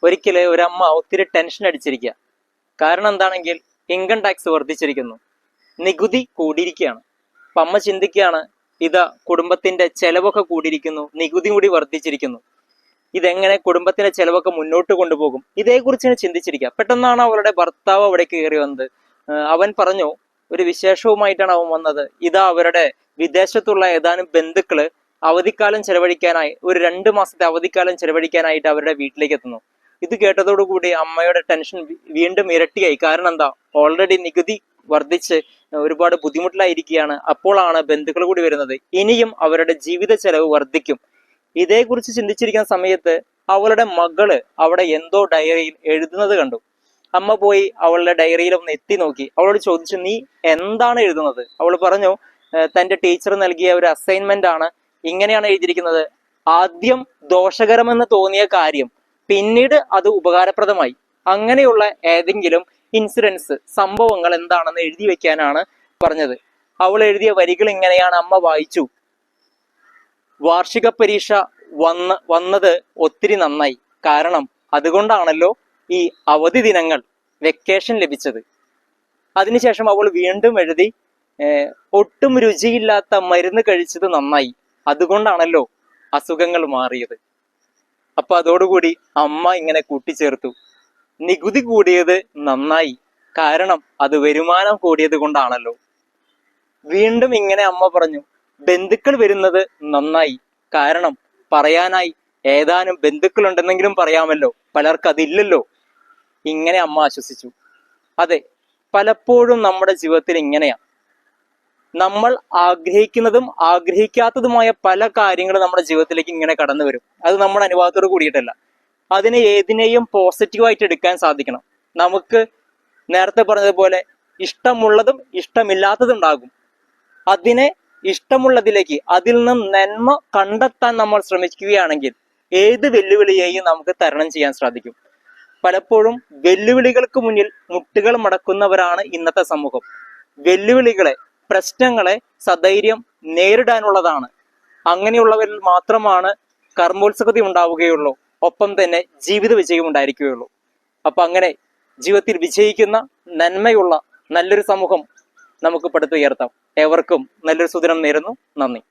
ഒരിക്കല് ഒരമ്മ ഒത്തിരി ടെൻഷൻ അടിച്ചിരിക്കുക. കാരണം എന്താണെങ്കിൽ ഇൻകം ടാക്സ് വർദ്ധിച്ചിരിക്കുന്നു, നികുതി കൂടിയിരിക്കുകയാണ്. അപ്പൊ അമ്മ ചിന്തിക്കുകയാണ്, ഇതാ കുടുംബത്തിന്റെ ചെലവൊക്കെ കൂടിയിരിക്കുന്നു, നികുതി കൂടി വർദ്ധിച്ചിരിക്കുന്നു, ഇതെങ്ങനെ കുടുംബത്തിന്റെ ചെലവൊക്കെ മുന്നോട്ട് കൊണ്ടുപോകും, ഇതേക്കുറിച്ചാണ് ചിന്തിച്ചിരിക്കുക. പെട്ടെന്നാണ് അവളുടെ ഭർത്താവ് അവിടെ കയറി വന്നത്. അവൻ പറഞ്ഞു, ഒരു വിശേഷവുമായിട്ടാണ് അവൻ വന്നത്. ഇതാ അവരുടെ വിദേശത്തുള്ള ഏതാനും ബന്ധുക്കള് അവധിക്കാലം ചെലവഴിക്കാനായി, ഒരു 2 മാസത്തെ അവധിക്കാലം ചെലവഴിക്കാനായിട്ട് അവരുടെ വീട്ടിലേക്ക് എത്തുന്നു. ഇത് കേട്ടതോടുകൂടി അമ്മയുടെ ടെൻഷൻ വീണ്ടും ഇരട്ടിയായി. കാരണം എന്താ, ഓൾറെഡി നികുതി വർദ്ധിച്ച് ഒരുപാട് ബുദ്ധിമുട്ടിലായിരിക്കുകയാണ്. അപ്പോഴാണ് ബന്ധുക്കൾ കൂടി വരുന്നത്. ഇനിയും അവരുടെ ജീവിത ചെലവ് വർദ്ധിക്കും. ഇതേക്കുറിച്ച് ചിന്തിച്ചിരിക്കുന്ന സമയത്ത് അവളുടെ മകള് അവിടെ എന്തോ ഡയറിയിൽ എഴുതുന്നത് കണ്ടു. അമ്മ പോയി അവളുടെ ഡയറിയിൽ ഒന്ന് എത്തി നോക്കി. അവളോട് ചോദിച്ചു, നീ എന്താണ് എഴുതുന്നത്? അവൾ പറഞ്ഞു, തന്റെ ടീച്ചർ നൽകിയ ഒരു അസൈൻമെന്റ് ആണ്, ഇങ്ങനെയാണ് എഴുതിയിരിക്കുന്നത്. ആദ്യം ദോഷകരമെന്ന് തോന്നിയ കാര്യം പിന്നീട് അത് ഉപകാരപ്രദമായി. അങ്ങനെയുള്ള ഏതെങ്കിലും ഇൻസിഡൻസ്, സംഭവങ്ങൾ എന്താണെന്ന് എഴുതി വെക്കാനാണ് പറഞ്ഞത്. അവൾ എഴുതിയ വരികൾ ഇങ്ങനെയാണ്. അമ്മ വായിച്ചു, വാർഷിക പരീക്ഷ വന്നത് ഒത്തിരി നന്നായി. കാരണം അതുകൊണ്ടാണല്ലോ ഈ അവധി ദിനങ്ങൾ, വെക്കേഷൻ ലഭിച്ചത്. അതിനുശേഷം അവൾ വീണ്ടും എഴുതി, ഒട്ടും രുചിയില്ലാത്ത മരുന്ന് കഴിച്ചത് നന്നായി. അതുകൊണ്ടാണല്ലോ അസുഖങ്ങൾ മാറിയത്. അപ്പൊ അതോടുകൂടി അമ്മ ഇങ്ങനെ കൂട്ടിച്ചേർത്തു, നികുതി കൂടിയത് നന്നായി, കാരണം അത് വരുമാനം കൂടിയത് കൊണ്ടാണല്ലോ. വീണ്ടും ഇങ്ങനെ അമ്മ പറഞ്ഞു, ബന്ധുക്കൾ വരുന്നത് നന്നായി, കാരണം പറയാനായി ഏതാനും ബന്ധുക്കൾ ഉണ്ടെന്നെങ്കിലും പറയാമല്ലോ, പലർക്ക് അതില്ലല്ലോ. ഇങ്ങനെ അമ്മ ആശ്വസിച്ചു. അതെ, പലപ്പോഴും നമ്മുടെ ജീവിതത്തിൽ ഇങ്ങനെയാ. നമ്മൾ ആഗ്രഹിക്കുന്നതും ആഗ്രഹിക്കാത്തതുമായ പല കാര്യങ്ങളും നമ്മുടെ ജീവിതത്തിലേക്ക് ഇങ്ങനെ കടന്നു വരും. അത് നമ്മുടെ അനുവാദത്തോട് കൂടിയിട്ടല്ല. അതിനെ ഏതിനെയും പോസിറ്റീവായിട്ട് എടുക്കാൻ സാധിക്കണം. നമുക്ക് നേരത്തെ പറഞ്ഞതുപോലെ ഇഷ്ടമുള്ളതും ഇഷ്ടമില്ലാത്തതും ഉണ്ടാകും. അതിനെ ഇഷ്ടമുള്ളതിലേക്ക്, അതിൽ നിന്നും നന്മ കണ്ടെത്താൻ നമ്മൾ ശ്രമിക്കുകയാണെങ്കിൽ ഏത് വെല്ലുവിളിയെയും നമുക്ക് തരണം ചെയ്യാൻ സാധിക്കും. പലപ്പോഴും വെല്ലുവിളികൾക്ക് മുന്നിൽ മുട്ടുകൾ മടക്കുന്നവരാണ് ഇന്നത്തെ സമൂഹം. വെല്ലുവിളികളെ, പ്രശ്നങ്ങളെ സധൈര്യം നേരിടാനുള്ളതാണ്. അങ്ങനെയുള്ളവരിൽ മാത്രമാണ് കർമ്മോത്സുകത ഉണ്ടാവുകയുള്ളൂ, ഒപ്പം തന്നെ ജീവിത വിജയം ഉണ്ടായിരിക്കുകയുള്ളൂ. അപ്പൊ അങ്ങനെ ജീവിതത്തിൽ വിജയിക്കുന്ന നന്മയുള്ള നല്ലൊരു സമൂഹം നമുക്ക് പടുത്തുയർത്താം. ഏവർക്കും നല്ലൊരു സുദിനം നേരുന്നു. നന്ദി.